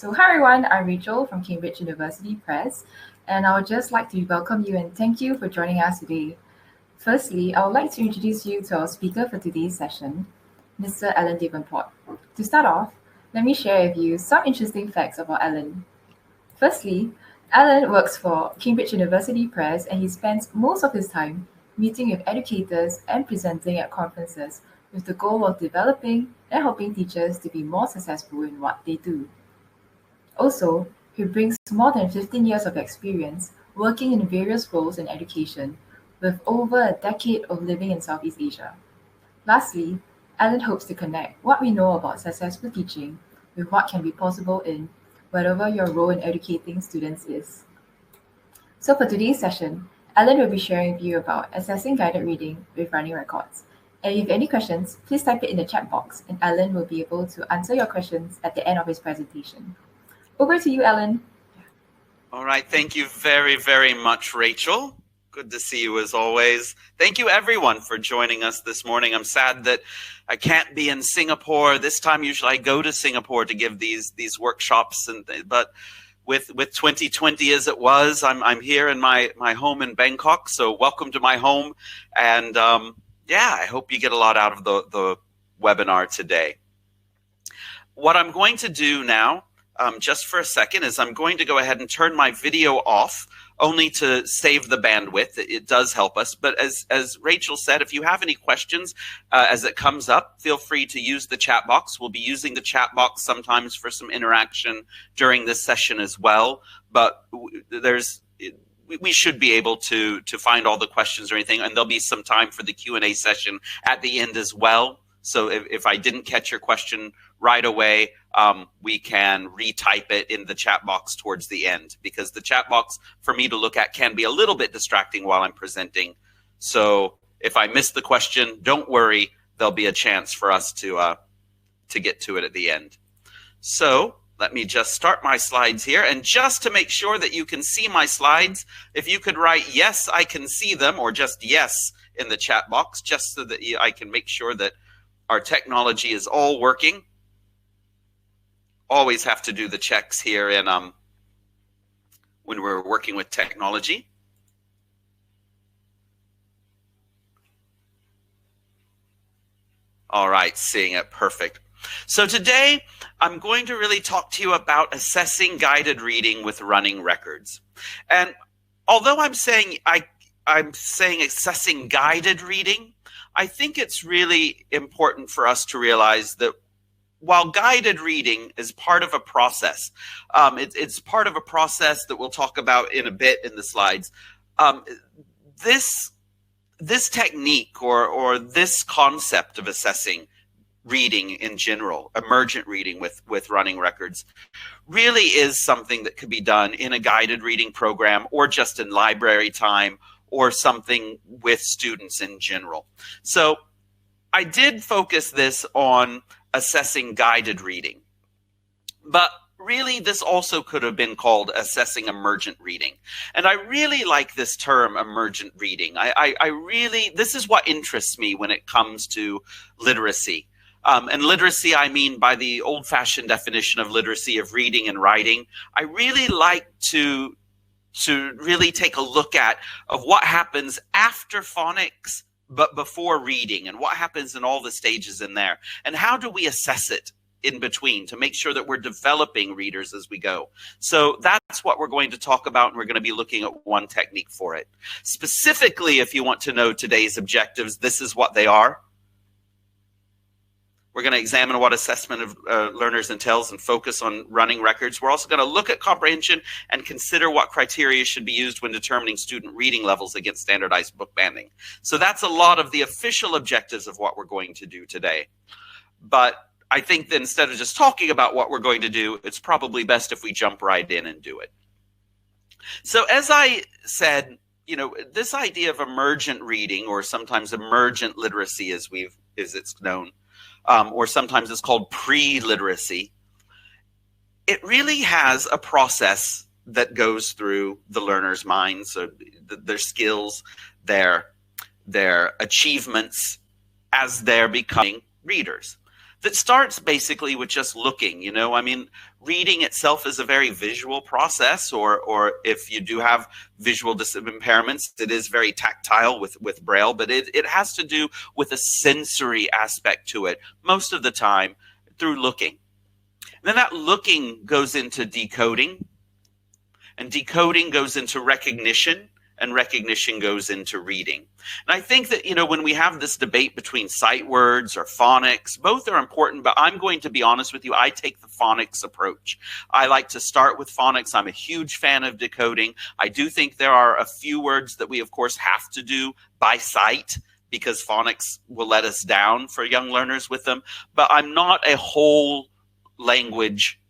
So, hi everyone, I'm Rachel from Cambridge University Press, and I would just like to welcome you and thank you for joining us today. Firstly, I would like to introduce you to our speaker for today's session, Mr. Alan Davenport. To start off, let me share with you some interesting facts about Alan. Firstly, Alan works for Cambridge University Press and he spends most of his time meeting with educators and presenting at conferences with the goal of developing and helping teachers to be more successful in what they do. Also, he brings more than 15 years of experience working in various roles in education, with over a decade of living in Southeast Asia. Lastly, Alan hopes to connect what we know about successful teaching with what can be possible in whatever your role in educating students is. So for today's session, Alan will be sharing with you about assessing guided reading with running records. And if you have any questions, please type it in the chat box and Alan will be able to answer your questions at the end of his presentation. Over to you, Alan. All right. Thank you very, very much, Rachel. Good to see you as always. Thank you, everyone, for joining us this morning. I'm sad that I can't be in Singapore this time. Usually I go to Singapore to give these workshops, but with 2020 as it was, I'm here in my home in Bangkok. So welcome to my home. And I hope you get a lot out of the webinar today. What I'm going to do now, just for a second, is I'm going to go ahead and turn my video off, only to save the bandwidth. It does help us. But as Rachel said, if you have any questions as it comes up, feel free to use the chat box. We'll be using the chat box sometimes for some interaction during this session as well. But we should be able to find all the questions or anything. And there'll be some time for the Q&A session at the end as well. So if I didn't catch your question right away, we can retype it in the chat box towards the end, because the chat box for me to look at can be a little bit distracting while I'm presenting. So if I miss the question, don't worry, there'll be a chance for us to get to it at the end. So let me just start my slides here. And just to make sure that you can see my slides, if you could write, yes, I can see them, or just yes in the chat box, just so that I can make sure that our technology is all working. Always have to do the checks here in when we're working with technology. All right, seeing it, perfect. So today I'm going to really talk to you about assessing guided reading with running records. And although I'm saying assessing guided reading, I think it's really important for us to realize that while guided reading is part of a process, it's part of a process that we'll talk about in a bit in the slides. This technique or this concept of assessing reading in general, emergent reading with running records, really is something that could be done in a guided reading program or just in library time or something with students in general. So I did focus this on assessing guided reading, but really this also could have been called assessing emergent reading. And I really like this term, emergent reading. This is what interests me when it comes to literacy. And literacy, I mean by the old-fashioned definition of literacy of reading and writing. I really like to really take a look at of what happens after phonics but before reading, and what happens in all the stages in there, and how do we assess it in between to make sure that we're developing readers as we go. So that's what we're going to talk about, and we're going to be looking at one technique for it. Specifically, if you want to know today's objectives, this is what they are. We're going to examine what assessment of learners entails and focus on running records. We're also going to look at comprehension and consider what criteria should be used when determining student reading levels against standardized book banding. So that's a lot of the official objectives of what we're going to do today. But I think that instead of just talking about what we're going to do, it's probably best if we jump right in and do it. So as I said, this idea of emergent reading, or sometimes emergent literacy as it's known, or sometimes it's called pre-literacy, it really has a process that goes through the learner's minds, so their skills, their achievements as they're becoming readers. that starts basically with just looking. I mean, reading itself is a very visual process, or if you do have visual impairments, it is very tactile with Braille, but it has to do with a sensory aspect to it most of the time through looking. And then that looking goes into decoding, and decoding goes into recognition, and recognition goes into reading. And I think that, when we have this debate between sight words or phonics, both are important, but I'm going to be honest with you, I take the phonics approach. I like to start with phonics. I'm a huge fan of decoding. I do think there are a few words that we, of course, have to do by sight, because phonics will let us down for young learners with them, but I'm not a whole language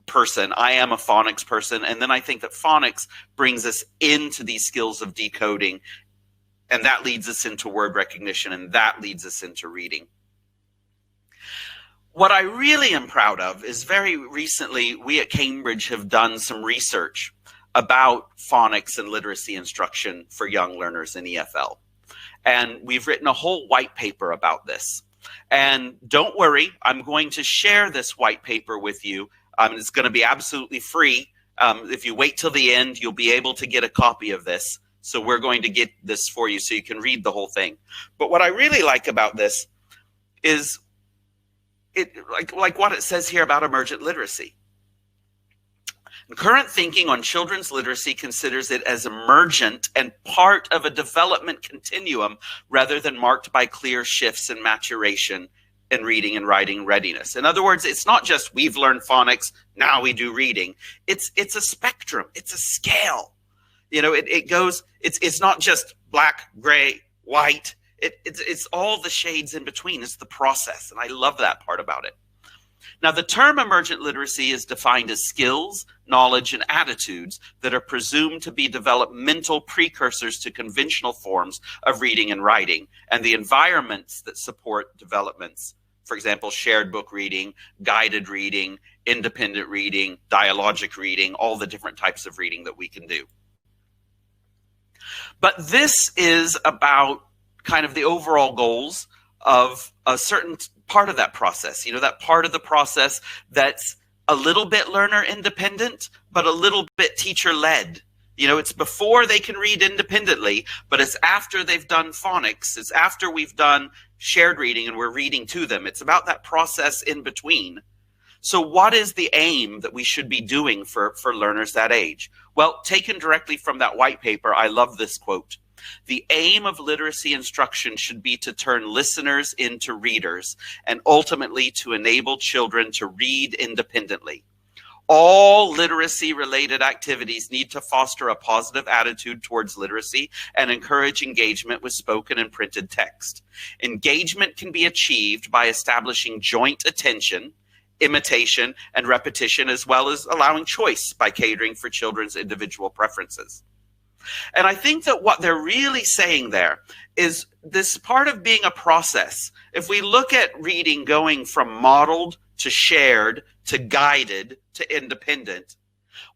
person. I am a phonics person, and then I think that phonics brings us into these skills of decoding, and that leads us into word recognition, and that leads us into reading. What I really am proud of is very recently we at Cambridge have done some research about phonics and literacy instruction for young learners in EFL, and we've written a whole white paper about this. And don't worry, I'm going to share this white paper with you. It's going to be absolutely free. If you wait till the end, you'll be able to get a copy of this. So we're going to get this for you so you can read the whole thing. But what I really like about this is it like what it says here about emergent literacy. Current thinking on children's literacy considers it as emergent and part of a development continuum rather than marked by clear shifts in maturation and reading and writing readiness. In other words, it's not just we've learned phonics, now we do reading. It's a spectrum. It's a scale. It goes. It's not just black, gray, white. It's all the shades in between. It's the process, and I love that part about it. Now, the term emergent literacy is defined as skills, knowledge, and attitudes that are presumed to be developmental precursors to conventional forms of reading and writing, and the environments that support developments. For example, shared book reading, guided reading, independent reading, dialogic reading, all the different types of reading that we can do. But this is about kind of the overall goals of a certain part of that process, that part of the process that's a little bit learner independent, but a little bit teacher led. It's before they can read independently, but it's after they've done phonics. It's after we've done shared reading and we're reading to them. It's about that process in between. So what is the aim that we should be doing for learners that age? Well, taken directly from that white paper, I love this quote. The aim of literacy instruction should be to turn listeners into readers and ultimately to enable children to read independently. All literacy-related activities need to foster a positive attitude towards literacy and encourage engagement with spoken and printed text. Engagement can be achieved by establishing joint attention, imitation, and repetition, as well as allowing choice by catering for children's individual preferences. And I think that what they're really saying there is this part of being a process. If we look at reading going from modeled to shared to guided to independent,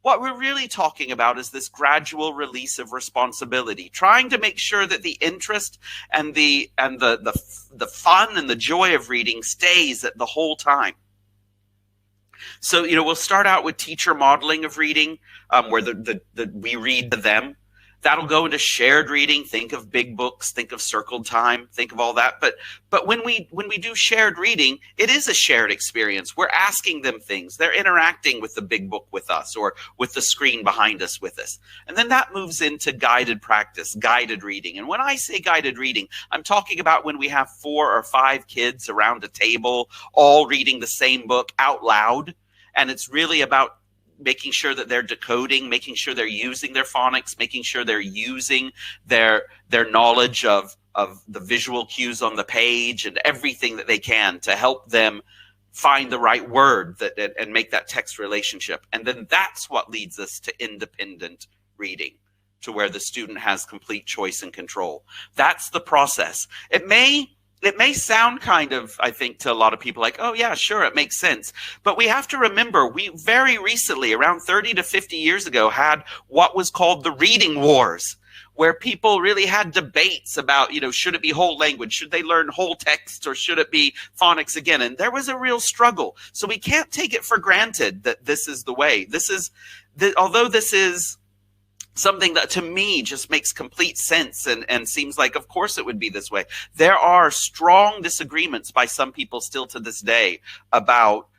what we're really talking about is this gradual release of responsibility, trying to make sure that the interest and the fun and the joy of reading stays at the whole time. So, we'll start out with teacher modeling of reading, where we read to them. That'll go into shared reading. Think of big books, think of circled time, think of all that. But when we do shared reading, it is a shared experience. We're asking them things. They're interacting with the big book with us or with the screen behind us with us. And then that moves into guided practice, guided reading. And when I say guided reading, I'm talking about when we have 4 or 5 kids around a table, all reading the same book out loud. And it's really about making sure that they're decoding, making sure they're using their phonics, making sure they're using their knowledge of the visual cues on the page and everything that they can to help them find the right word and make that text relationship. And then that's what leads us to independent reading, to where the student has complete choice and control. That's the process. It may sound kind of, I think, to a lot of people like, oh, yeah, sure, it makes sense. But we have to remember, we very recently, around 30 to 50 years ago, had what was called the reading wars, where people really had debates about, should it be whole language? Should they learn whole text, or should it be phonics again? And there was a real struggle. So we can't take it for granted that this is the way. Although this is something that to me just makes complete sense and seems like, of course, it would be this way. There are strong disagreements by some people still to this day about,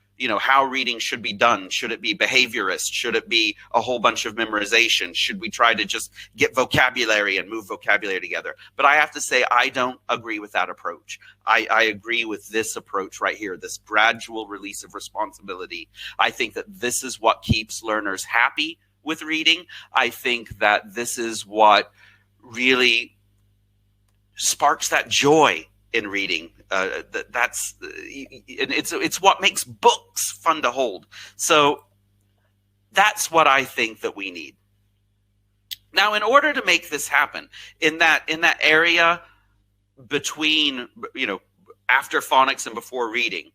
how reading should be done. Should it be behaviorist? Should it be a whole bunch of memorization? Should we try to just get vocabulary and move vocabulary together? But I have to say, I don't agree with that approach. I agree with this approach right here, this gradual release of responsibility. I think that this is what keeps learners happy with reading. I think that this is what really sparks that joy in reading. It's what makes books fun to hold. So that's what I think that we need. Now, in order to make this happen, in that area between, after phonics and before reading,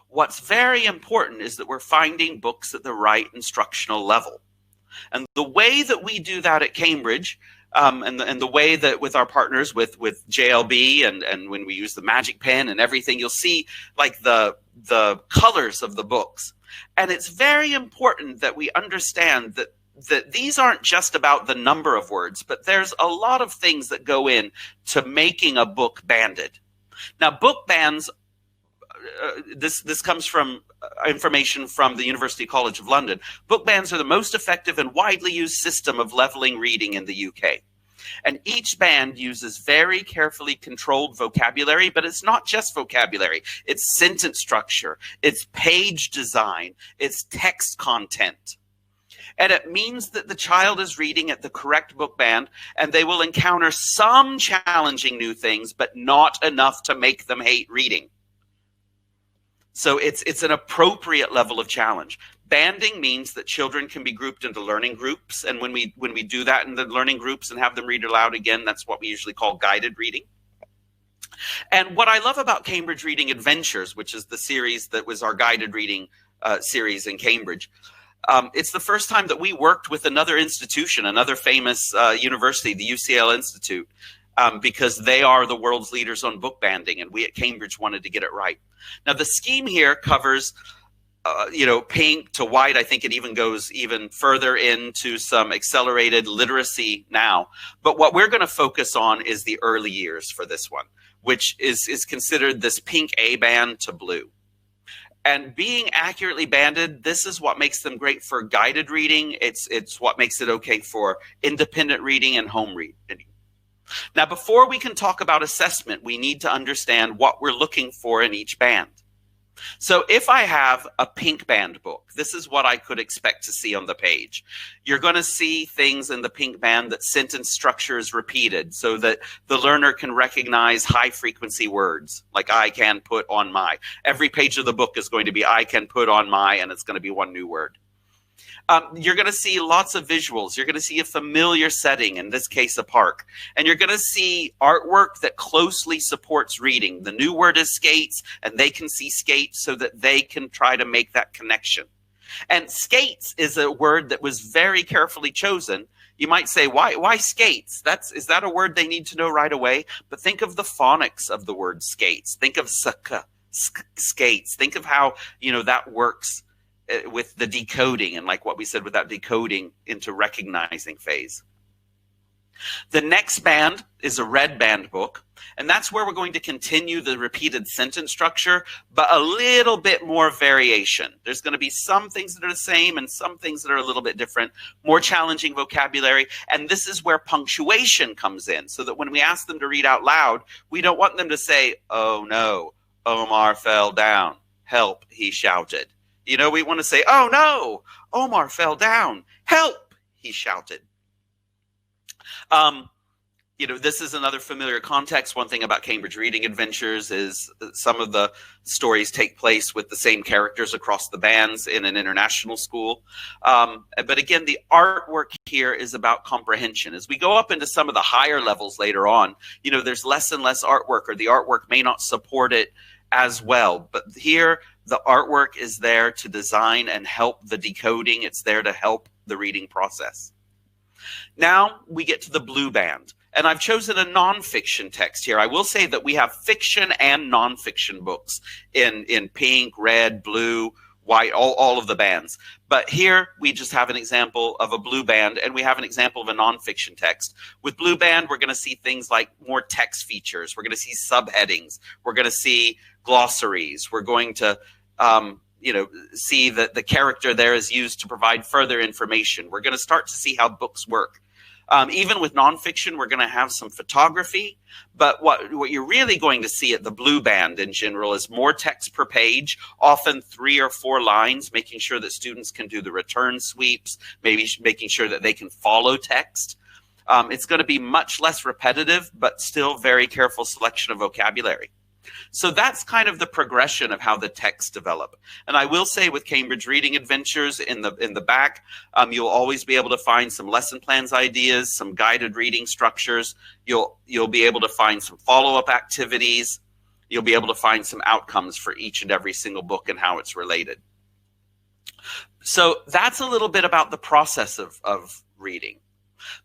what's very important is that we're finding books at the right instructional level. And the way that we do that at Cambridge, and the way that with our partners with JLB and when we use the magic pen and everything, you'll see like the colors of the books. And it's very important that we understand that these aren't just about the number of words, but there's a lot of things that go in to making a book banded. Now, book bands, this comes from information from the University College of London. Book bands are the most effective and widely used system of leveling reading in the UK. And each band uses very carefully controlled vocabulary, but it's not just vocabulary. It's sentence structure, it's page design, it's text content. And it means that the child is reading at the correct book band, and they will encounter some challenging new things, but not enough to make them hate reading. So it's an appropriate level of challenge. Banding means that children can be grouped into learning groups. And when we do that in the learning groups and have them read aloud again, that's what we usually call guided reading. And what I love about Cambridge Reading Adventures, which is the series that was our guided reading series in Cambridge, it's the first time that we worked with another institution, another famous university, the UCL Institute, because they are the world's leaders on book banding, and we at Cambridge wanted to get it right. Now, the scheme here covers, pink to white. I think it even goes even further into some accelerated literacy now. But what we're going to focus on is the early years for this one, which is considered this pink A band to blue. And being accurately banded, this is what makes them great for guided reading. It's what makes it okay for independent reading and home reading. Now, before we can talk about assessment, we need to understand what we're looking for in each band. So if I have a pink band book, this is what I could expect to see on the page. You're going to see things in the pink band that sentence structure is repeated so that the learner can recognize high frequency words like I can put on my. Every page of the book is going to be I can put on my, and it's going to be one new word. You're going to see lots of visuals. You're going to see a familiar setting, in this case, a park. And you're going to see artwork that closely supports reading. The new word is skates, and they can see skates so that they can try to make that connection. And skates is a word that was very carefully chosen. You might say, why skates? Is that a word they need to know right away? But think of the phonics of the word skates. Think of skates. Think of how, that works with the decoding and like what we said with that decoding into recognizing phase. The next band is a red band book, and that's where we're going to continue the repeated sentence structure, but a little bit more variation. There's going to be some things that are the same and some things that are a little bit different, more challenging vocabulary, and this is where punctuation comes in, so that when we ask them to read out loud, we don't want them to say, "Oh no, Omar fell down. Help," he shouted. We want to say, "Oh no, Omar fell down. Help," he shouted. This is another familiar context. One thing about Cambridge Reading Adventures is some of the stories take place with the same characters across the bands in an international school. But again, the artwork here is about comprehension. As we go up into some of the higher levels later on, there's less and less artwork, or the artwork may not support it as well. But here, the artwork is there to design and help the decoding. It's there to help the reading process. Now we get to the blue band. And I've chosen a nonfiction text here. I will say that we have fiction and nonfiction books in pink, red, blue, white, all of the bands. But here we just have an example of a blue band, and we have an example of a nonfiction text. With blue band, we're going to see things like more text features. We're going to see subheadings. We're going to see glossaries. We're going to see that the character there is used to provide further information. We're going to start to see how books work. Even with nonfiction, we're going to have some photography, but what you're really going to see at the blue band in general is more text per page, often 3 or 4 lines, making sure that students can do the return sweeps, maybe making sure that they can follow text. It's going to be much less repetitive, but still very careful selection of vocabulary. So that's kind of the progression of how the texts develop. And I will say with Cambridge Reading Adventures in the back, you'll always be able to find some lesson plans ideas, some guided reading structures. You'll be able to find some follow-up activities. You'll be able to find some outcomes for each and every single book and how it's related. So that's a little bit about the process of reading.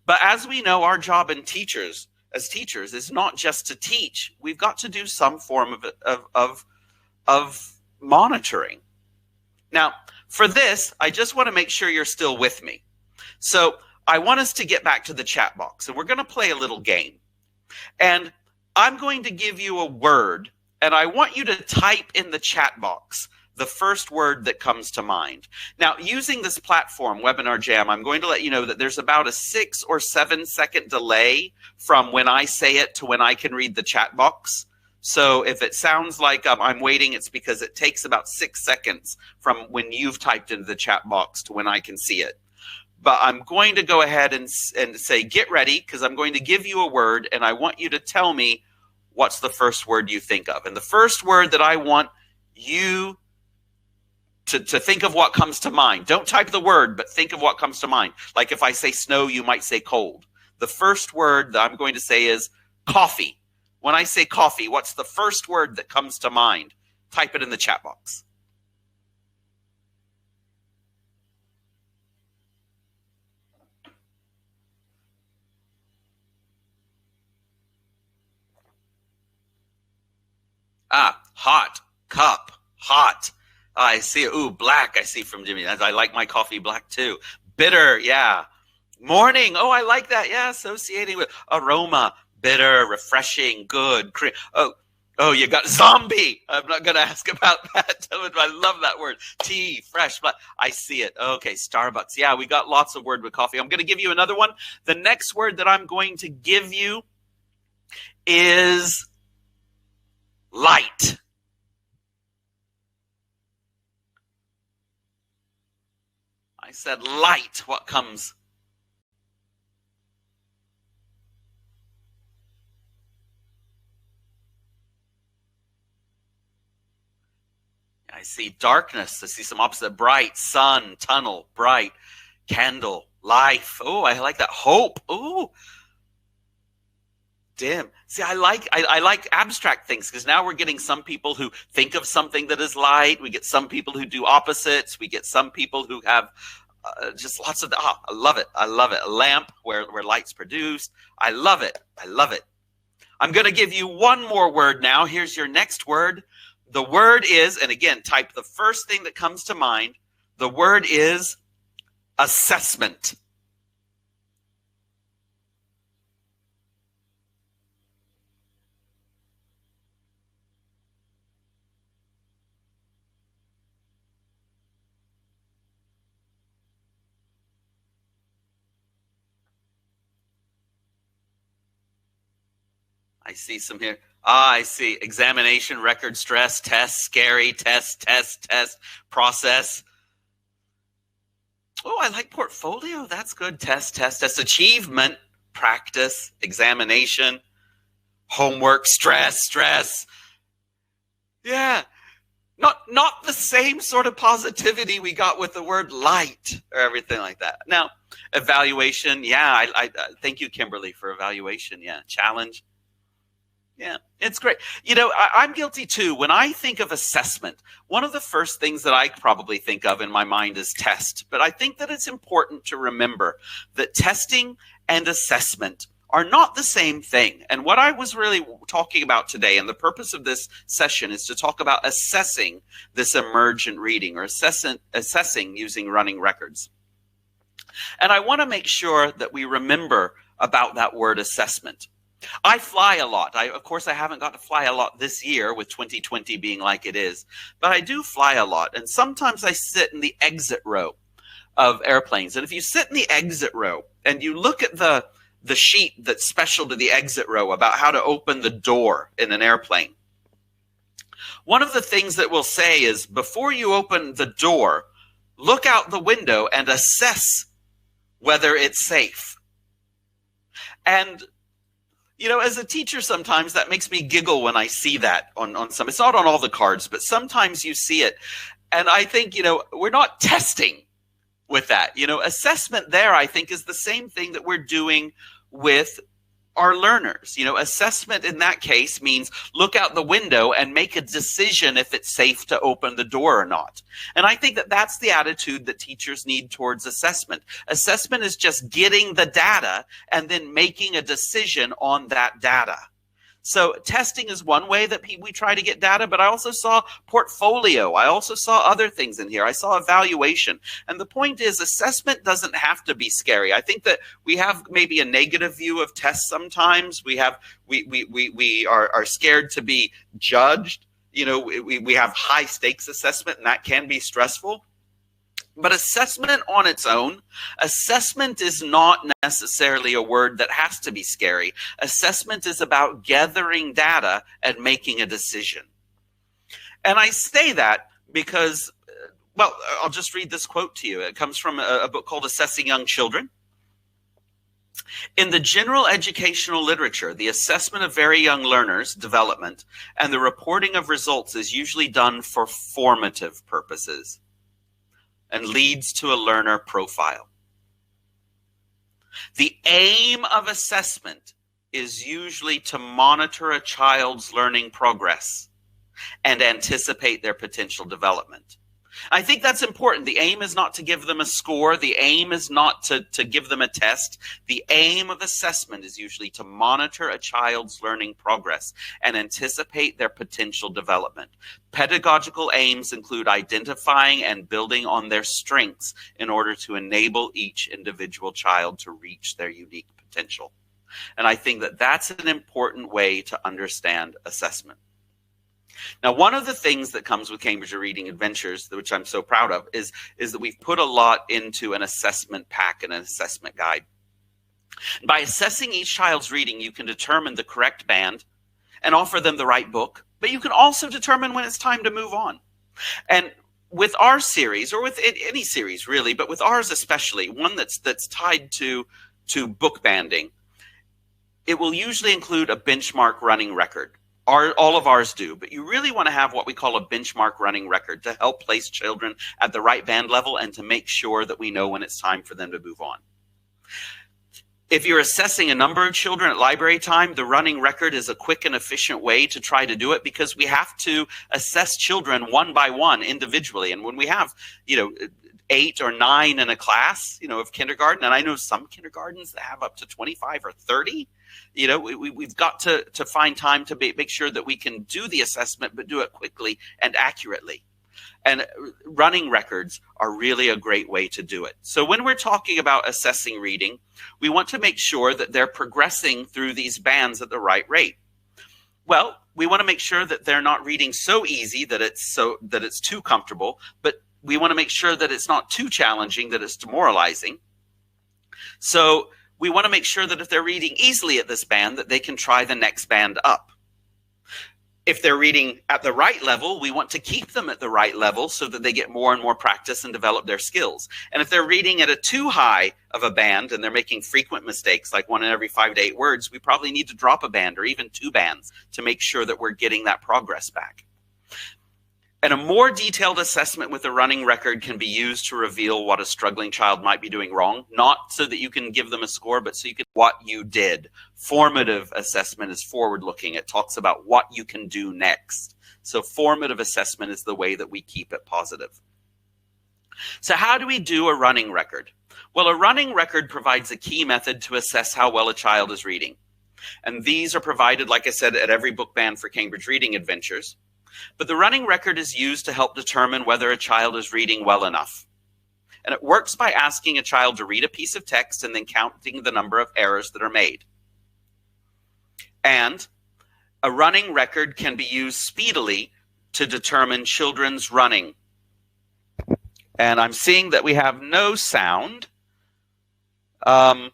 But as we know, our job as teachers is not just to teach. We've got to do some form of monitoring. Now, for this, I just want to make sure you're still with me. So I want us to get back to the chat box, and we're going to play a little game. And I'm going to give you a word, and I want you to type in the chat box the first word that comes to mind. Now, using this platform, Webinar Jam, I'm going to let you know that there's about a 6 or 7 second delay from when I say it to when I can read the chat box. So if it sounds like I'm waiting, it's because it takes about 6 seconds from when you've typed into the chat box to when I can see it. But I'm going to go ahead and say, get ready, because I'm going to give you a word, and I want you to tell me what's the first word you think of. And the first word that I want you to think of what comes to mind. Don't type the word, but think of what comes to mind. Like if I say snow, you might say cold. The first word that I'm going to say is coffee. When I say coffee, what's the first word that comes to mind? Type it in the chat box. Hot, cup, hot. I see. Ooh, black. I see from Jimmy. I like my coffee black too. Bitter. Yeah. Morning. Oh, I like that. Yeah. Associating with aroma. Bitter, refreshing, good. Oh, you got zombie. I'm not going to ask about that. I love that word. Tea, fresh. Black. I see it. Okay. Starbucks. Yeah. We got lots of word with coffee. I'm going to give you another one. The next word that I'm going to give you is light. I said light. What comes? I see darkness. I see some opposite. Bright, sun, tunnel, bright, candle, life. Oh, I like that. Hope. Oh, dim. See, I like abstract things, because now we're getting some people who think of something that is light. We get some people who do opposites. We get some people who have just lots of I love it. I love it. A lamp where light's produced. I love it. I love it. I'm going to give you one more word now. Here's your next word. The word is, and again, type the first thing that comes to mind. The word is assessment. I see some here. I see. Examination, record, stress, test, scary, test, process. Oh, I like portfolio. That's good. Test. Achievement, practice, examination, homework, stress. Yeah. Not the same sort of positivity we got with the word light or everything like that. Now, evaluation. Yeah, I thank you, Kimberly, for evaluation. Yeah, challenge. Yeah, it's great. I'm guilty too. When I think of assessment, one of the first things that I probably think of in my mind is test. But I think that it's important to remember that testing and assessment are not the same thing. And what I was really talking about today, and the purpose of this session, is to talk about assessing this emergent reading, or assessing using running records. And I want to make sure that we remember about that word assessment. I fly a lot. Of course, I haven't got to fly a lot this year with 2020 being like it is, but I do fly a lot. And sometimes I sit in the exit row of airplanes. And if you sit in the exit row and you look at the sheet that's special to the exit row about how to open the door in an airplane, one of the things that we'll say is, before you open the door, look out the window and assess whether it's safe. And as a teacher, sometimes that makes me giggle when I see that on some. It's not on all the cards, but sometimes you see it. And I think, we're not testing with that. Assessment there, I think, is the same thing that we're doing with our learners. Assessment in that case means look out the window and make a decision if it's safe to open the door or not. And I think that that's the attitude that teachers need towards assessment. Assessment is just getting the data and then making a decision on that data. So testing is one way that we try to get data, but I also saw portfolio. I also saw other things in here. I saw evaluation. And the point is, assessment doesn't have to be scary. I think that we have maybe a negative view of tests sometimes. We are scared to be judged. We have high stakes assessment, and that can be stressful. But assessment on its own, assessment is not necessarily a word that has to be scary. Assessment is about gathering data and making a decision. And I say that because, I'll just read this quote to you. It comes from a book called Assessing Young Children. In the general educational literature, the assessment of very young learners' development and the reporting of results is usually done for formative purposes and leads to a learner profile. The aim of assessment is usually to monitor a child's learning progress and anticipate their potential development. I think that's important. The aim is not to give them a score. The aim is not to give them a test. The aim of assessment is usually to monitor a child's learning progress and anticipate their potential development. Pedagogical aims include identifying and building on their strengths in order to enable each individual child to reach their unique potential. And I think that that's an important way to understand assessment. Now, one of the things that comes with Cambridge Reading Adventures, which I'm so proud of, is that we've put a lot into an assessment pack and an assessment guide. By assessing each child's reading, you can determine the correct band and offer them the right book, but you can also determine when it's time to move on. And with our series, or with any series really, but with ours especially, one that's tied to book banding, it will usually include a benchmark running record. All of ours do, but you really want to have what we call a benchmark running record to help place children at the right band level and to make sure that we know when it's time for them to move on. If you're assessing a number of children at library time, the running record is a quick and efficient way to try to do it, because we have to assess children one by one individually. And when we have, 8 or 9 in a class, of kindergarten, and I know some kindergartens that have up to 25 or 30, we've got to find time to make sure that we can do the assessment, but do it quickly and accurately. And running records are really a great way to do it. So when we're talking about assessing reading, we want to make sure that they're progressing through these bands at the right rate. Well, we want to make sure that they're not reading so easy that it's too comfortable, but we want to make sure that it's not too challenging that it's demoralizing. So we want to make sure that if they're reading easily at this band, that they can try the next band up. If they're reading at the right level, we want to keep them at the right level so that they get more and more practice and develop their skills. And if they're reading at a too high of a band and they're making frequent mistakes, like 1 in every 5 to 8 words, we probably need to drop a band or even 2 bands to make sure that we're getting that progress back. And a more detailed assessment with a running record can be used to reveal what a struggling child might be doing wrong, not so that you can give them a score, but so you can what you did. Formative assessment is forward-looking. It talks about what you can do next. So formative assessment is the way that we keep it positive. So how do we do a running record? Well, a running record provides a key method to assess how well a child is reading. And these are provided, like I said, at every book ban for Cambridge Reading Adventures. But the running record is used to help determine whether a child is reading well enough. And it works by asking a child to read a piece of text and then counting the number of errors that are made. And a running record can be used speedily to determine children's running. And I'm seeing that we have no sound. On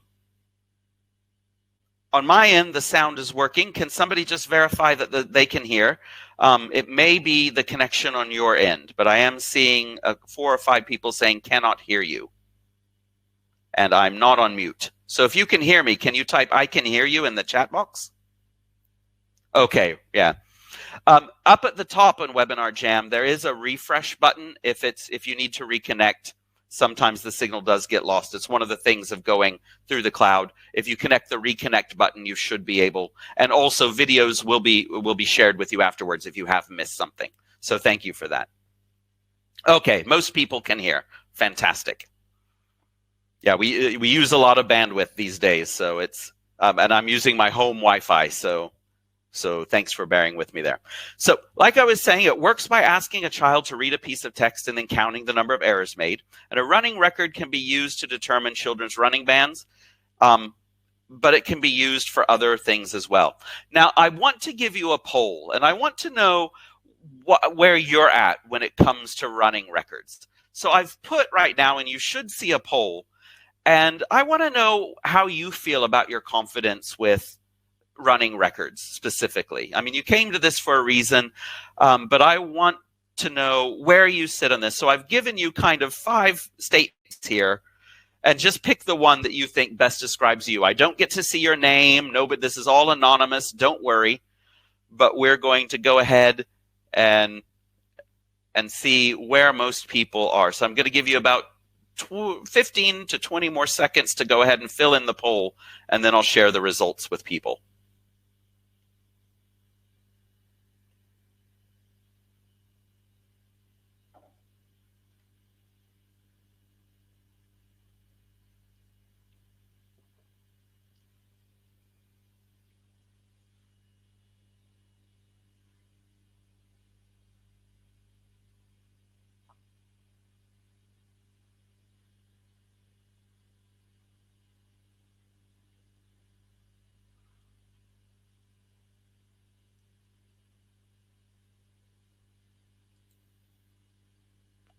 my end, the sound is working. Can somebody just verify that they can hear? It may be the connection on your end, but I am seeing 4 or 5 people saying cannot hear you. And I'm not on mute. So if you can hear me, can you type I can hear you in the chat box? Okay, yeah. Up at the top on Webinar Jam, there is a refresh button if you need to reconnect. Sometimes the signal does get lost. It's one of the things of going through the cloud. If you connect the reconnect button, you should be able. And also videos will be shared with you afterwards if you have missed something. So thank you for that. Okay, most people can hear. Fantastic. Yeah, we use a lot of bandwidth these days, so it's and I'm using my home Wi-Fi, so thanks for bearing with me there. So like I was saying, it works by asking a child to read a piece of text and then counting the number of errors made. And a running record can be used to determine children's running bands, but it can be used for other things as well. Now, I want to give you a poll, and I want to know where you're at when it comes to running records. So I've put right now, and you should see a poll, and I want to know how you feel about your confidence with running records specifically. I mean, you came to this for a reason, but I want to know where you sit on this. So I've given you kind of 5 statements here, and just pick the one that you think best describes you. I don't get to see your name. No, but this is all anonymous. Don't worry. But we're going to go ahead and see where most people are. So I'm going to give you about 15 to 20 more seconds to go ahead and fill in the poll, and then I'll share the results with people.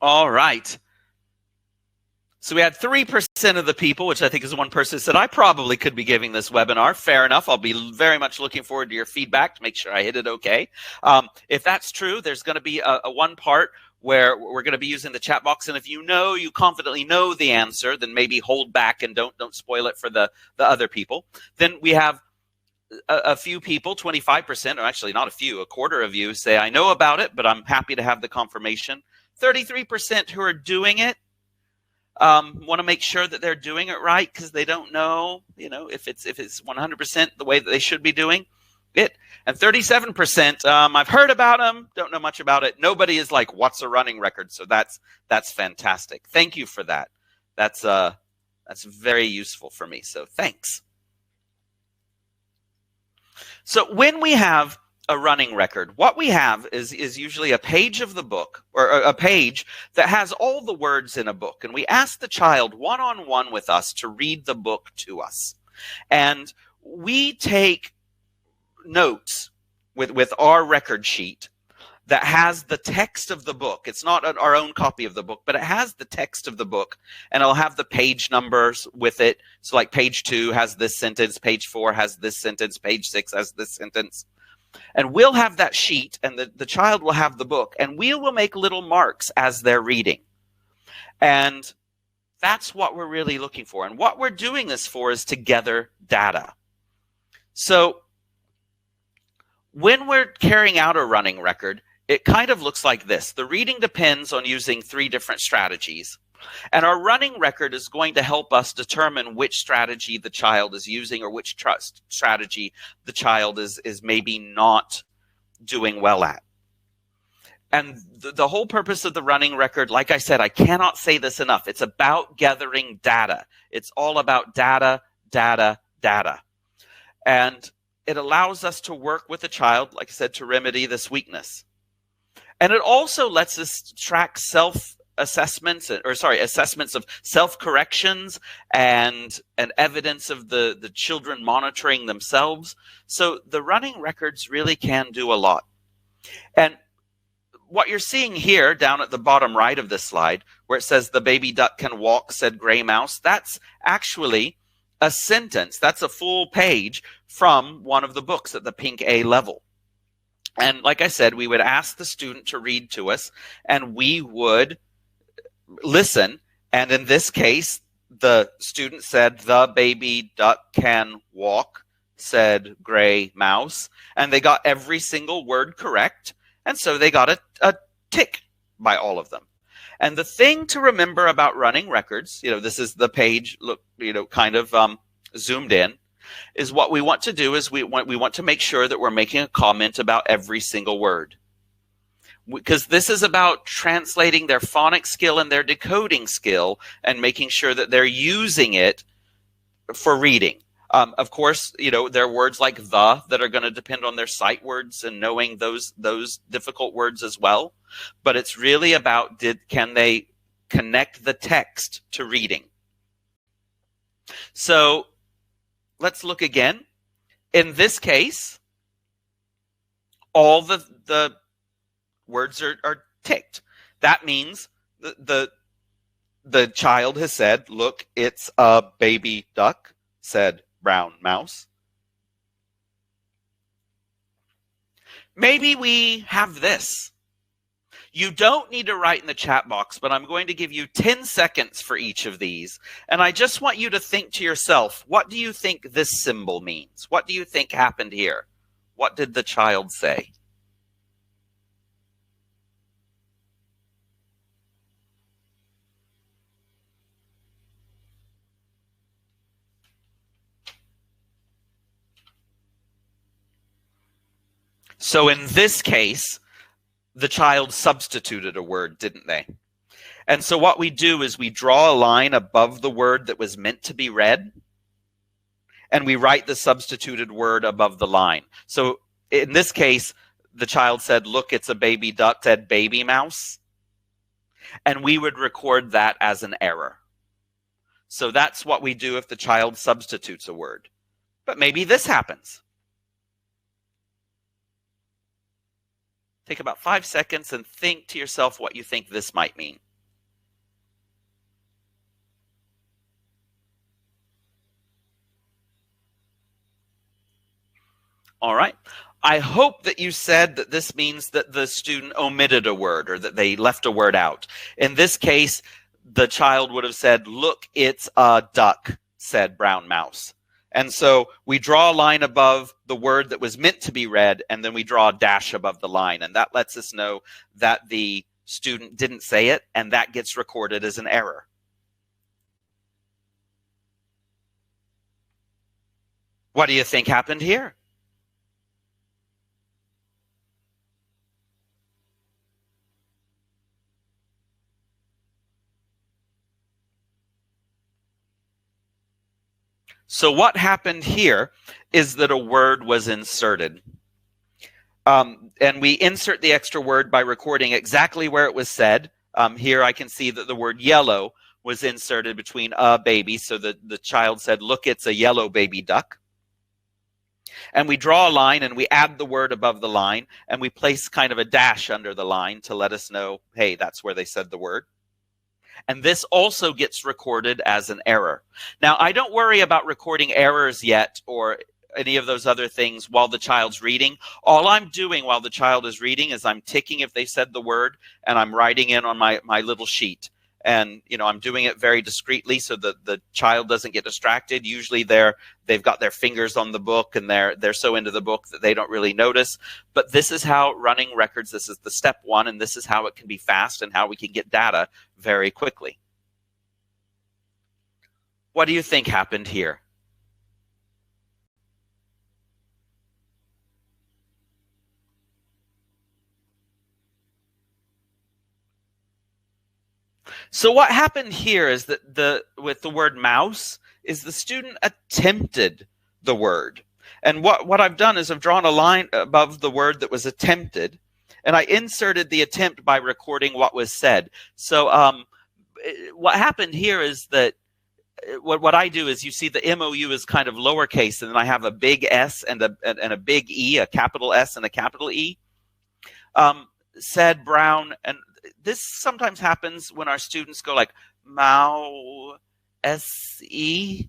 All right. So we had 3% of the people, which I think is one person, said, I probably could be giving this webinar. Fair enough. I'll be very much looking forward to your feedback to make sure I hit it okay. If that's true, there's going to be a one part where we're going to be using the chat box. And if you confidently know the answer, then maybe hold back and don't spoil it for the other people. Then we have a few people, 25%, or actually not a few, a quarter of you say, I know about it, but I'm happy to have the confirmation. 33% who are doing it want to make sure that they're doing it right because they don't know, if it's 100% the way that they should be doing it. And 37%, I've heard about them, don't know much about it. Nobody is like, what's a running record? So that's fantastic. Thank you for that. That's very useful for me. So thanks. So when we have a running record, what we have is usually a page of the book, or a page that has all the words in a book. And we ask the child one-on-one with us to read the book to us. And we take notes with our record sheet that has the text of the book. It's not our own copy of the book, but it has the text of the book, and it'll have the page numbers with it. So like page 2 has this sentence, page 4 has this sentence, page 6 has this sentence. And we'll have that sheet, and the child will have the book, and we will make little marks as they're reading. And that's what we're really looking for. And what we're doing this for is to gather data. So when we're carrying out a running record, it kind of looks like this. The reading depends on using 3 different strategies. And our running record is going to help us determine which strategy the child is using or which strategy the child is maybe not doing well at. And the whole purpose of the running record, like I said, I cannot say this enough. It's about gathering data. It's all about data, data, data. And it allows us to work with a child, like I said, to remedy this weakness. And it also lets us track assessments of self-corrections and evidence of the children monitoring themselves. So the running records really can do a lot. And what you're seeing here down at the bottom right of this slide, where it says the baby duck can walk, said gray mouse, that's actually a sentence. That's a full page from one of the books at the pink A level. And like I said, we would ask the student to read to us, and we would listen. And in this case, the student said, the baby duck can walk, said gray mouse. And they got every single word correct. And so they got a tick by all of them. And the thing to remember about running records, this is the page, look, kind of zoomed in, is what we want to do is we want to make sure that we're making a comment about every single word. Because this is about translating their phonics skill and their decoding skill and making sure that they're using it for reading. Of course, there are words like the that are going to depend on their sight words and knowing those difficult words as well. But it's really about can they connect the text to reading. So let's look again. In this case, all the words are ticked. That means the child has said, look, it's a baby duck, said brown mouse. Maybe we have this. You don't need to write in the chat box, but I'm going to give you 10 seconds for each of these. And I just want you to think to yourself, what do you think this symbol means? What do you think happened here? What did the child say? So in this case, the child substituted a word, didn't they? And so what we do is we draw a line above the word that was meant to be read, and we write the substituted word above the line. So in this case, the child said, look, it's a baby duck, said baby mouse. And we would record that as an error. So that's what we do if the child substitutes a word. But maybe this happens. Take about 5 seconds and think to yourself what you think this might mean. All right. I hope that you said that this means that the student omitted a word or that they left a word out. In this case, the child would have said, look, it's a duck, said brown mouse. And so we draw a line above the word that was meant to be read, and then we draw a dash above the line. And that lets us know that the student didn't say it, and that gets recorded as an error. What do you think happened here? So what happened here is that a word was inserted. And we insert the extra word by recording exactly where it was said. Here I can see that the word yellow was inserted between a baby. So the child said, look, it's a yellow baby duck. And we draw a line and we add the word above the line. And we place kind of a dash under the line to let us know, hey, that's where they said the word. And this also gets recorded as an error. Now, I don't worry about recording errors yet or any of those other things while the child's reading. All I'm doing while the child is reading is I'm ticking if they said the word, and I'm writing in on my little sheet. And, I'm doing it very discreetly so that the child doesn't get distracted. Usually they've got their fingers on the book and they're so into the book that they don't really notice. But this is how running records, this is the step one, and this is how it can be fast and how we can get data very quickly. What do you think happened here? So what happened here is that with the word mouse is the student attempted the word. And what I've done is I've drawn a line above the word that was attempted, and I inserted the attempt by recording what was said. So what happened here is that what I do is, you see the MOU is kind of lowercase, and then I have a big S and a big E, a capital S and a capital E. Said Brown, and this sometimes happens when our students go like Mao S-E,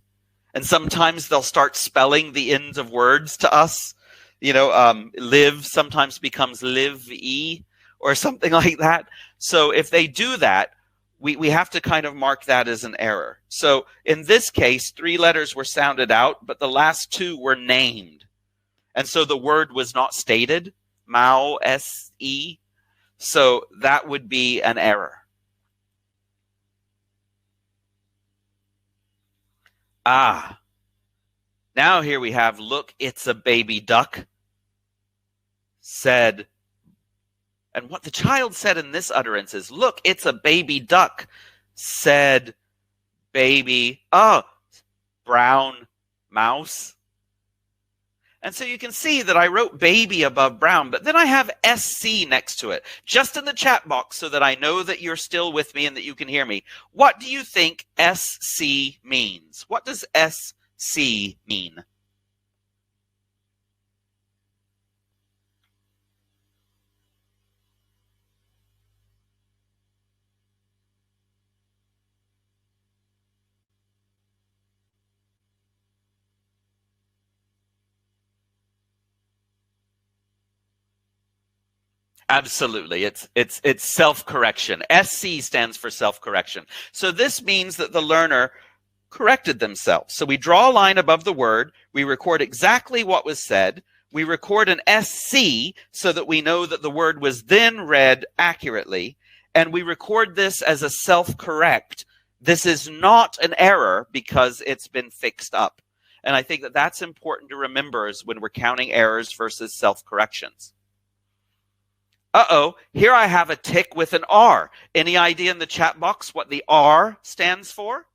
and sometimes they'll start spelling the ends of words to us. Live sometimes becomes live-E or something like that. So if they do that, we have to kind of mark that as an error. So in this case, 3 letters were sounded out, but the last 2 were named. And so the word was not stated, Mao S-E. So that would be an error. Now here we have, look, it's a baby duck, said. And what the child said in this utterance is, look, it's a baby duck, said baby, brown mouse. And so you can see that I wrote baby above brown, but then I have SC next to it, just in the chat box so that I know that you're still with me and that you can hear me. What do you think SC means? What does SC mean? Absolutely. It's self-correction. SC stands for self-correction. So this means that the learner corrected themselves. So we draw a line above the word, we record exactly what was said, we record an SC so that we know that the word was then read accurately, and we record this as a self-correct. This is not an error because it's been fixed up. And I think that that's important to remember is when we're counting errors versus self-corrections. Here I have a tick with an R. Any idea in the chat box what the R stands for?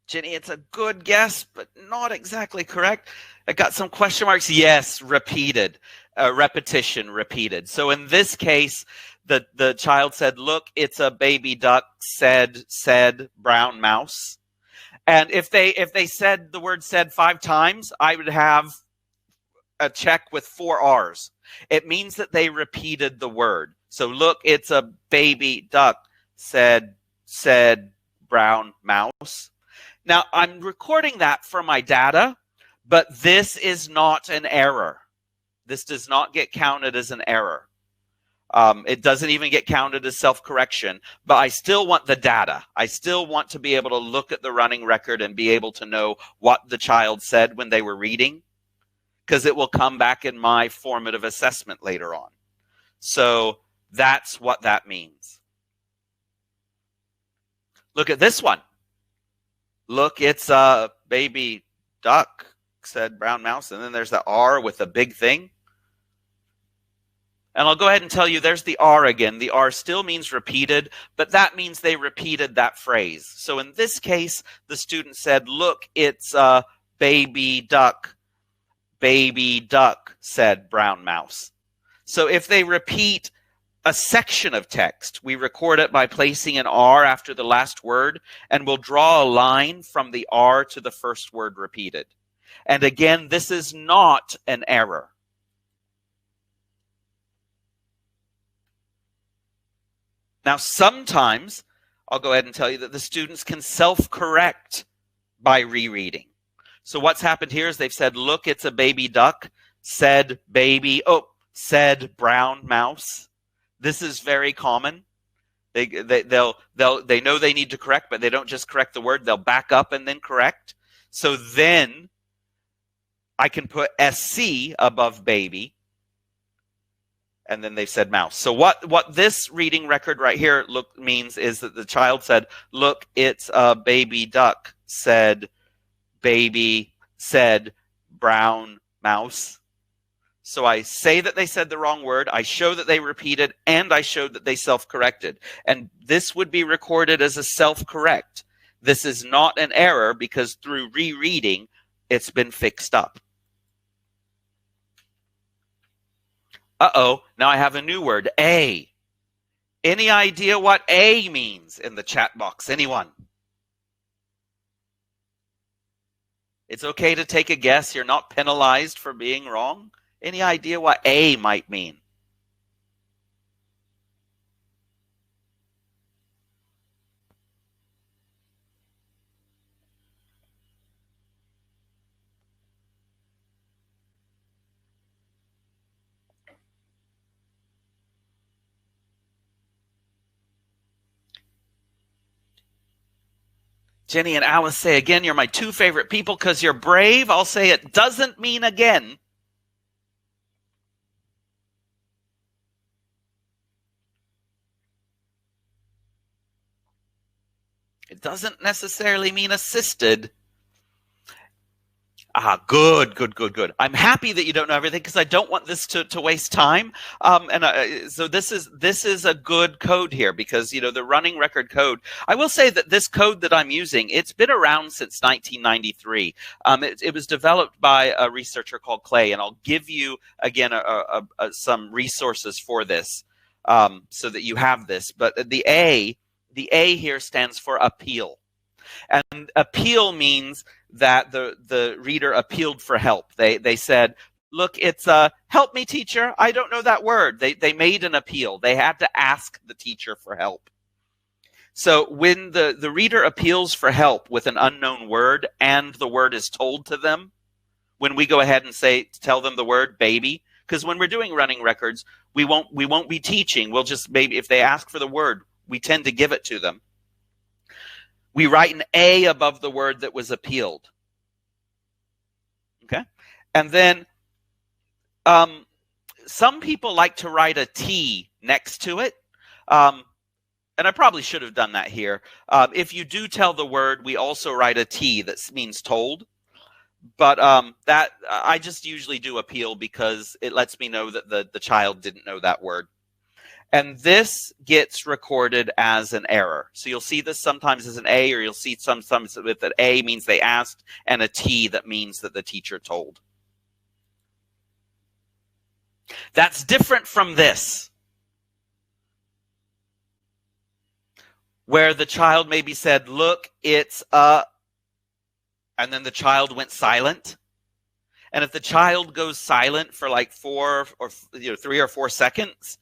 Jenny, it's a good guess, but not exactly correct. I got some question marks. Yes, repeated. Repetition, repeated. So in this case, the child said, look, it's a baby duck, said brown mouse. And if they said the word said 5 times, I would have a check with 4 R's. It means that they repeated the word. So look, it's a baby duck, said brown mouse. Now, I'm recording that for my data, but this is not an error. This does not get counted as an error. It doesn't even get counted as self-correction, but I still want the data. I still want to be able to look at the running record and be able to know what the child said when they were reading, because it will come back in my formative assessment later on. So that's what that means. Look at this one. Look, it's a baby duck, said brown mouse. And then there's the R with a big thing. And I'll go ahead and tell you there's the R again. The R still means repeated, but that means they repeated that phrase. So in this case, the student said, look, it's a baby duck, said brown mouse. So if they repeat a section of text, we record it by placing an R after the last word, and we'll draw a line from the R to the first word repeated. And again, this is not an error. Now, sometimes I'll go ahead and tell you that the students can self-correct by rereading. So what's happened here is they've said, look, it's a baby duck, said baby, said brown mouse. This is very common. They know they need to correct, but they don't just correct the word. They'll back up and then correct. So then I can put SC above baby, and then they've said mouse. So what this reading record right here means is that the child said, look, it's a baby duck, said baby, said brown mouse. So I say that they said the wrong word, I show that they repeated, and I showed that they self-corrected. And this would be recorded as a self-correct. This is not an error because through rereading, it's been fixed up. Uh-oh, now I have a new word, A. Any idea what A means in the chat box? Anyone? It's okay to take a guess. You're not penalized for being wrong. Any idea what A might mean? Jenny and Alice say again, you're my two favorite people because you're brave. I'll say it doesn't mean again. It doesn't necessarily mean assisted. Good. I'm happy that you don't know everything because I don't want this to waste time. So this is a good code here because, the running record code, I will say that this code that I'm using, it's been around since 1993. It was developed by a researcher called Clay, and I'll give you, again, some resources for this so that you have this. But the A here stands for appeal. And appeal means that the reader appealed for help. They said, look, it's a help me, teacher. I don't know that word. They made an appeal. They had to ask the teacher for help. So when the reader appeals for help with an unknown word and the word is told to them, when we go ahead and tell them the word baby, because when we're doing running records, we won't be teaching. We'll just, maybe if they ask for the word, we tend to give it to them. We write an A above the word that was appealed. Okay? And then some people like to write a T next to it. And I probably should have done that here. If you do tell the word, we also write a T that means told. But that I just usually do appeal because it lets me know that the child didn't know that word. And this gets recorded as an error. So you'll see this sometimes as an A, or you'll see sometimes with an A means they asked, and a T that means that the teacher told. That's different from this, where the child maybe said, look, it's a, and then the child went silent. And if the child goes silent for like 3 or 4 seconds,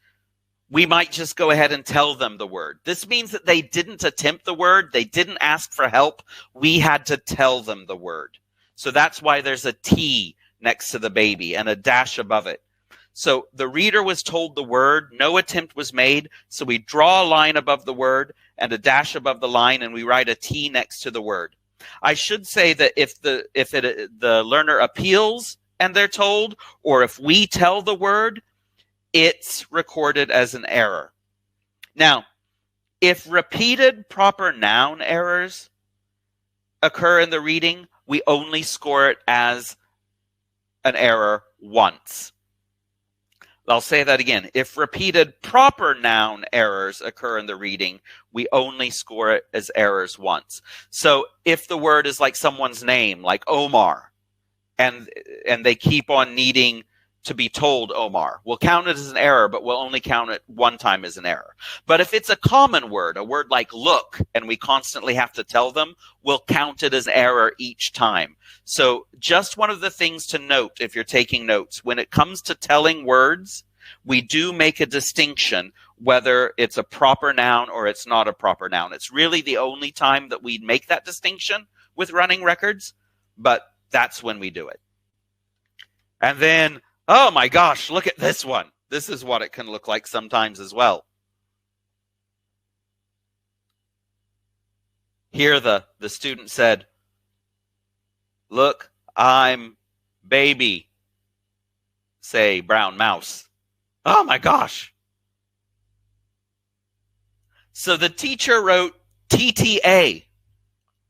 we might just go ahead and tell them the word. This means that they didn't attempt the word. They didn't ask for help. We had to tell them the word. So that's why there's a T next to the baby and a dash above it. So the reader was told the word. No attempt was made. So we draw a line above the word and a dash above the line, and we write a T next to the word. I should say that if the learner appeals and they're told, or if we tell the word, it's recorded as an error. Now, if repeated proper noun errors occur in the reading, we only score it as an error once. I'll say that again. If repeated proper noun errors occur in the reading, we only score it as errors once. So if the word is like someone's name, like Omar, and they keep on needing to be told Omar, we'll count it as an error, but we'll only count it one time as an error. But if it's a common word, a word like look, and we constantly have to tell them, we'll count it as error each time. So just one of the things to note if you're taking notes, when it comes to telling words, we do make a distinction whether it's a proper noun or it's not a proper noun. It's really the only time that we make that distinction with running records, but that's when we do it. And then, oh my gosh, look at this one. This is what it can look like sometimes as well. Here the student said, look, I'm baby, say brown mouse. Oh my gosh. So the teacher wrote TTA.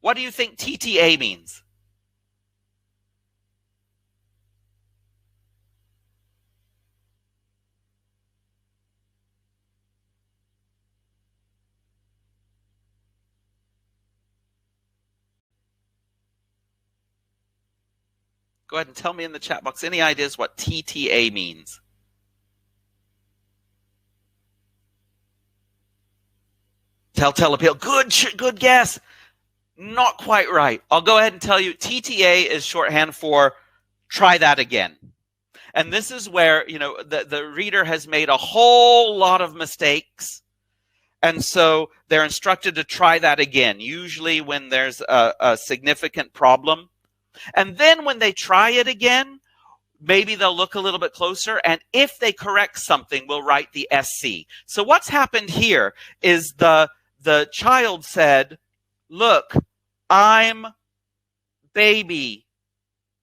What do you think TTA means? Go ahead and tell me in the chat box. Any ideas what TTA means? Telltale appeal. Good guess. Not quite right. I'll go ahead and tell you TTA is shorthand for try that again. And this is where, the reader has made a whole lot of mistakes. And so they're instructed to try that again, usually when there's a significant problem. And then when they try it again, maybe they'll look a little bit closer. And if they correct something, we'll write the SC. So what's happened here is the child said, look, I'm baby,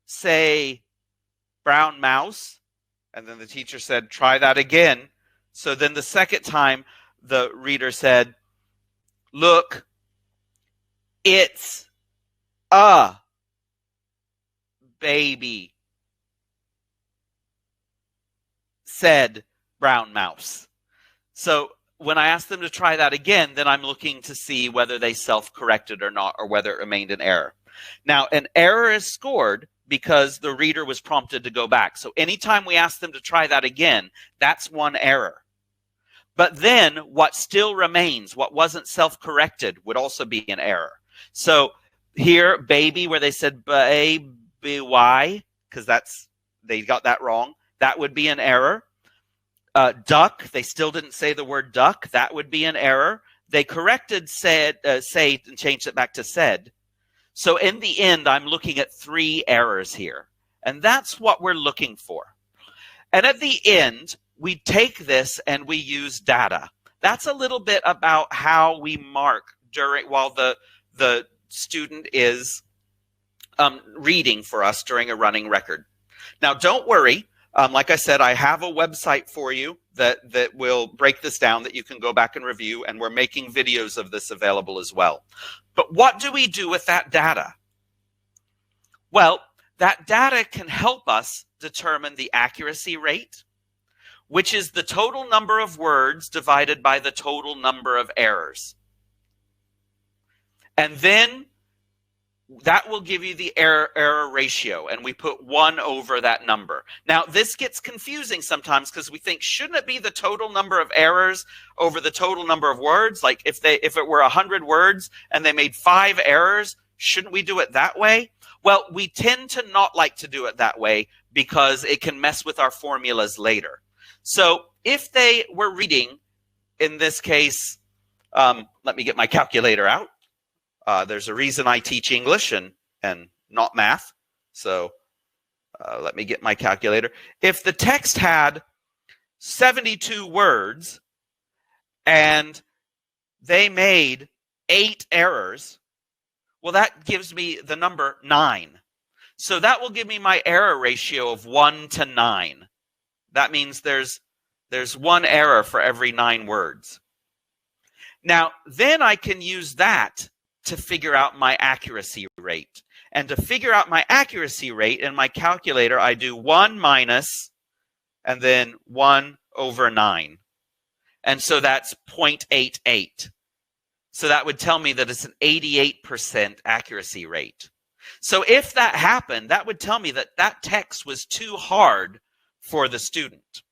say brown mouse. And then the teacher said, try that again. So then the second time, the reader said, look, it's a baby, said brown mouse. So when I asked them to try that again, then I'm looking to see whether they self-corrected or not, or whether it remained an error. Now, an error is scored because the reader was prompted to go back. So anytime we ask them to try that again, that's one error. But then what still remains, what wasn't self-corrected, would also be an error. So here, baby, where they said baby, because they got that wrong, that would be an error. Duck, they still didn't say the word duck. That would be an error. They corrected said, say, and changed it back to said. So in the end, I'm looking at 3 errors here. And that's what we're looking for. And at the end, we take this and we use data. That's a little bit about how we mark while the student is reading for us during a running record. Now, don't worry. Like I said, I have a website for you that will break this down that you can go back and review, and we're making videos of this available as well. But what do we do with that data? Well, that data can help us determine the accuracy rate, which is the total number of words divided by the total number of errors. And then that will give you the error ratio, and we put 1 over that number. Now, this gets confusing sometimes because we think, shouldn't it be the total number of errors over the total number of words? Like if it were 100 words and they made 5 errors, shouldn't we do it that way? Well, we tend to not like to do it that way because it can mess with our formulas later. So if they were reading, in this case, let me get my calculator out. There's a reason I teach English and not math. So let me get my calculator. If the text had 72 words and they made 8 errors, well, that gives me the number 9. So that will give me my error ratio of 1 to 9. That means there's 1 error for every 9 words. Now, then I can use that to figure out my accuracy rate. And to figure out my accuracy rate in my calculator, I do 1 minus and then 1 over 9. And so that's 0.88. So that would tell me that it's an 88% accuracy rate. So if that happened, that would tell me that that text was too hard for the student.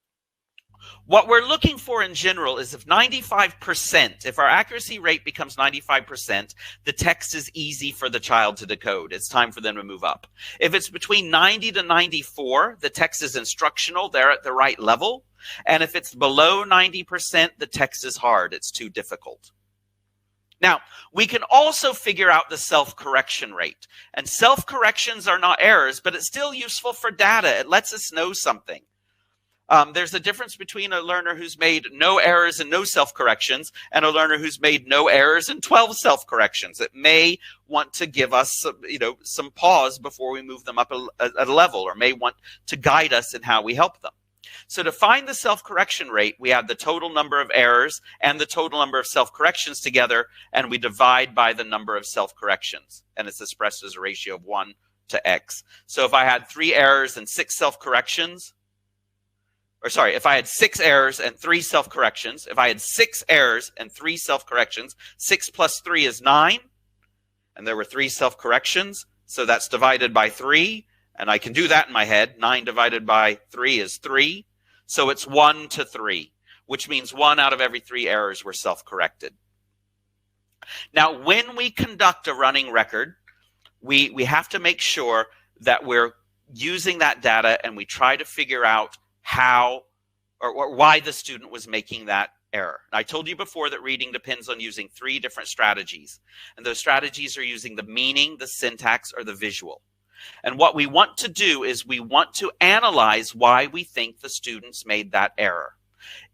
What we're looking for in general is if 95%, if our accuracy rate becomes 95%, the text is easy for the child to decode. It's time for them to move up. If it's between 90 to 94, the text is instructional, they're at the right level. And if it's below 90%, the text is hard. It's too difficult. Now, we can also figure out the self-correction rate. And self-corrections are not errors, but it's still useful for data. It lets us know something. There's a difference between a learner who's made no errors and no self-corrections and a learner who's made no errors and 12 self-corrections. It may want to give us some pause before we move them up a level, or may want to guide us in how we help them. So to find the self-correction rate, we add the total number of errors and the total number of self-corrections together, and we divide by the number of self-corrections. And it's expressed as a ratio of 1 to x. So if I had 3 errors and 6 self-corrections, if I had 6 errors and 3 self-corrections, if I had 6 errors and 3 self-corrections, 6 plus 3 is 9, and there were 3 self-corrections, so that's divided by 3, and I can do that in my head. 9 divided by 3 is 3, so it's 1 to 3, which means 1 out of every 3 errors were self-corrected. Now, when we conduct a running record, we have to make sure that we're using that data and we try to figure out how or why the student was making that error. I told you before that reading depends on using 3 different strategies. And those strategies are using the meaning, the syntax, or the visual. And what we want to do is we want to analyze why we think the students made that error.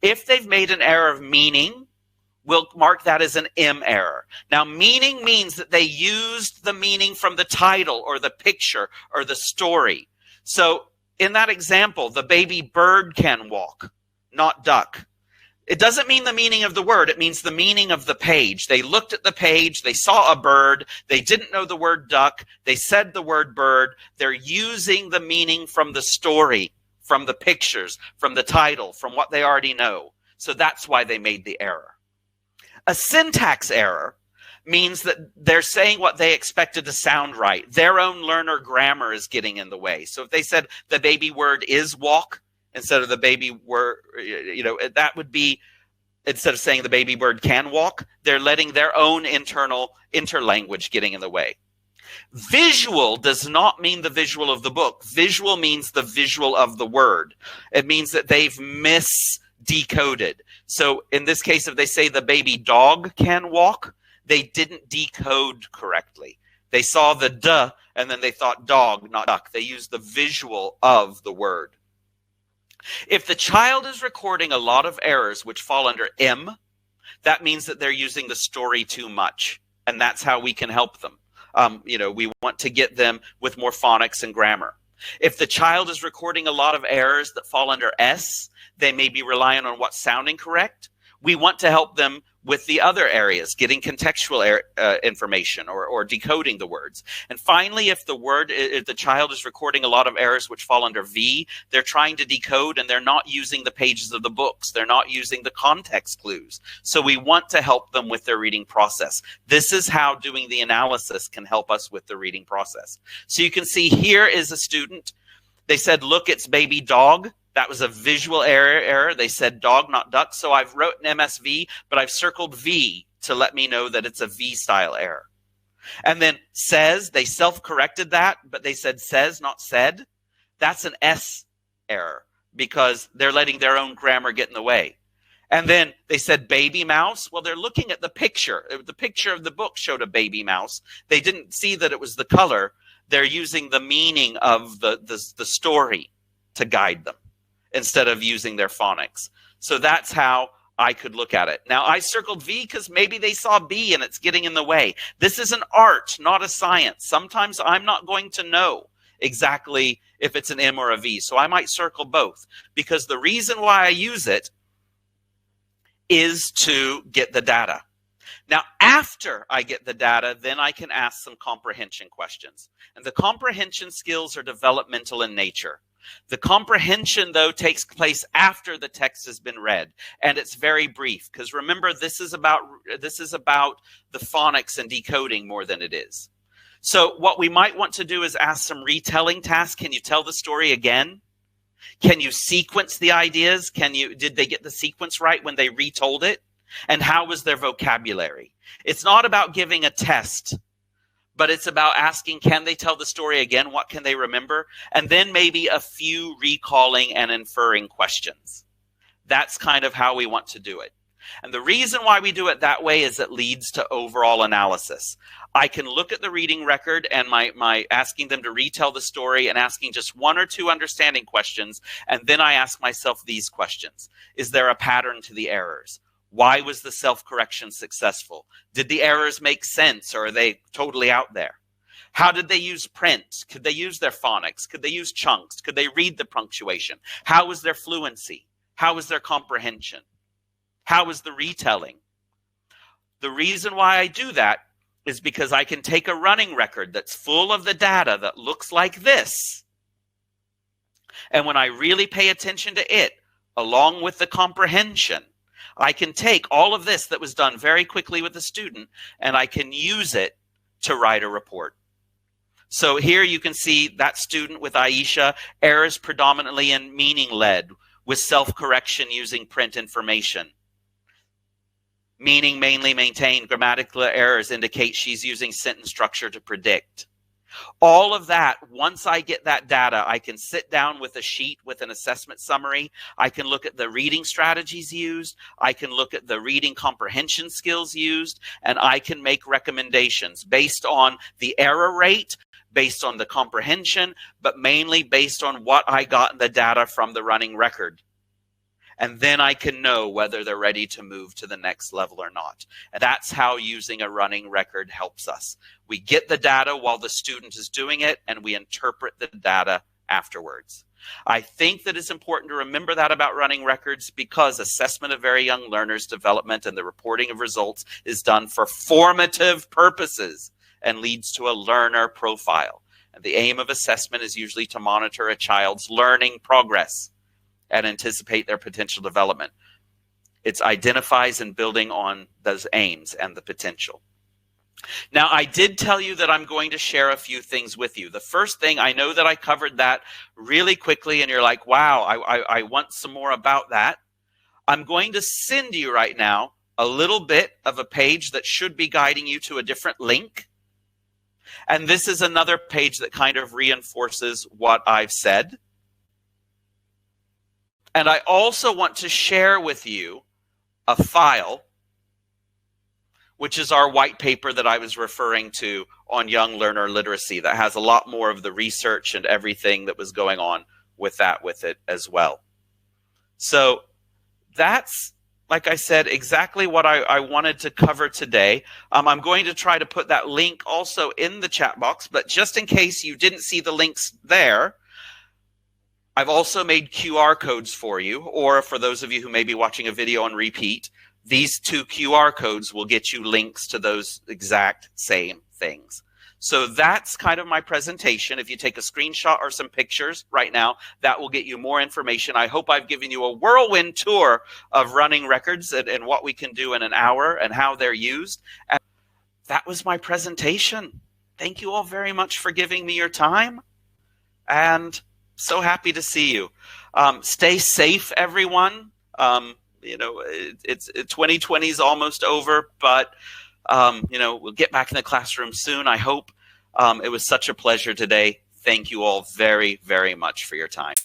If they've made an error of meaning, we'll mark that as an M error. Now, meaning means that they used the meaning from the title or the picture or the story. So in that example, the baby bird can walk, not duck. It doesn't mean the meaning of the word. It means the meaning of the page. They looked at the page. They saw a bird. They didn't know the word duck. They said the word bird. They're using the meaning from the story, from the pictures, from the title, from what they already know. So that's why they made the error. A syntax error means that they're saying what they expected to sound right. Their own learner grammar is getting in the way. So if they said the baby word is walk, instead of the baby word, that would be, instead of saying the baby bird can walk, they're letting their own interlanguage getting in the way. Visual does not mean the visual of the book. Visual means the visual of the word. It means that they've misdecoded. So in this case, if they say the baby dog can walk, they didn't decode correctly. They saw the duh, and then they thought dog, not duck. They used the visual of the word. If the child is recording a lot of errors which fall under M, that means that they're using the story too much, and that's how we can help them. We want to get them with more phonics and grammar. If the child is recording a lot of errors that fall under S, they may be relying on what's sounding correct. We want to help them with the other areas, getting contextual information or decoding the words. And finally, if the child is recording a lot of errors which fall under V, they're trying to decode and they're not using the pages of the books. They're not using the context clues. So we want to help them with their reading process. This is how doing the analysis can help us with the reading process. So you can see here is a student. They said, look, it's baby dog. That was a visual error. They said dog, not duck. So I've wrote an MSV, but I've circled V to let me know that it's a V-style error. And then says, they self-corrected that, but they said says, not said. That's an S error because they're letting their own grammar get in the way. And then they said baby mouse. Well, they're looking at the picture. The picture of the book showed a baby mouse. They didn't see that it was the color. They're using the meaning of the story to guide them, instead of using their phonics. So that's how I could look at it. Now, I circled V because maybe they saw B and it's getting in the way. This is an art, not a science. Sometimes I'm not going to know exactly if it's an M or a V. So I might circle both, because the reason why I use it is to get the data. Now, after I get the data, then I can ask some comprehension questions. And the comprehension skills are developmental in nature. The comprehension, though, takes place after the text has been read, and it's very brief, because remember, this is about the phonics and decoding more than it is. So what we might want to do is ask some retelling tasks. Can you tell the story again? Can you sequence the ideas? Did they get the sequence right when they retold it? And how was their vocabulary? It's not about giving a test, but it's about asking, can they tell the story again? What can they remember? And then maybe a few recalling and inferring questions. That's kind of how we want to do it. And the reason why we do it that way is it leads to overall analysis. I can look at the reading record and my asking them to retell the story and asking just one or two understanding questions. And then I ask myself these questions. Is there a pattern to the errors? Why was the self-correction successful? Did the errors make sense, or are they totally out there? How did they use print? Could they use their phonics? Could they use chunks? Could they read the punctuation? How was their fluency? How was their comprehension? How is the retelling? The reason why I do that is because I can take a running record that's full of the data that looks like this. And when I really pay attention to it, along with the comprehension, I can take all of this that was done very quickly with the student, and I can use it to write a report. So here you can see that student with Aisha, errors predominantly in meaning-led, with self-correction using print information. Meaning mainly maintained, grammatical errors indicate she's using sentence structure to predict. All of that, once I get that data, I can sit down with a sheet with an assessment summary. I can look at the reading strategies used. I can look at the reading comprehension skills used, and I can make recommendations based on the error rate, based on the comprehension, but mainly based on what I got in the data from the running record. And then I can know whether they're ready to move to the next level or not. And that's how using a running record helps us. We get the data while the student is doing it, and we interpret the data afterwards. I think that it's important to remember that about running records, because assessment of very young learners' development and the reporting of results is done for formative purposes and leads to a learner profile. And the aim of assessment is usually to monitor a child's learning progress and anticipate their potential development. It identifies and building on those aims and the potential. Now, I did tell you that I'm going to share a few things with you. The first thing, I know that I covered that really quickly, and you're like, wow, I want some more about that. I'm going to send you right now a little bit of a page that should be guiding you to a different link. And this is another page that kind of reinforces what I've said. And I also want to share with you a file, which is our white paper that I was referring to on young learner literacy, that has a lot more of the research and everything that was going on with it as well. So that's, like I said, exactly what I wanted to cover today. I'm going to try to put that link also in the chat box, but just in case you didn't see the links there, I've also made QR codes for you, or for those of you who may be watching a video on repeat, these two QR codes will get you links to those exact same things. So that's kind of my presentation. If you take a screenshot or some pictures right now, that will get you more information. I hope I've given you a whirlwind tour of running records and what we can do in an hour and how they're used. And that was my presentation. Thank you all very much for giving me your time. And so happy to see you. Stay safe, everyone. You know, 2020 is almost over, but you know, we'll get back in the classroom soon, I hope. It was such a pleasure today. Thank you all very, very much for your time.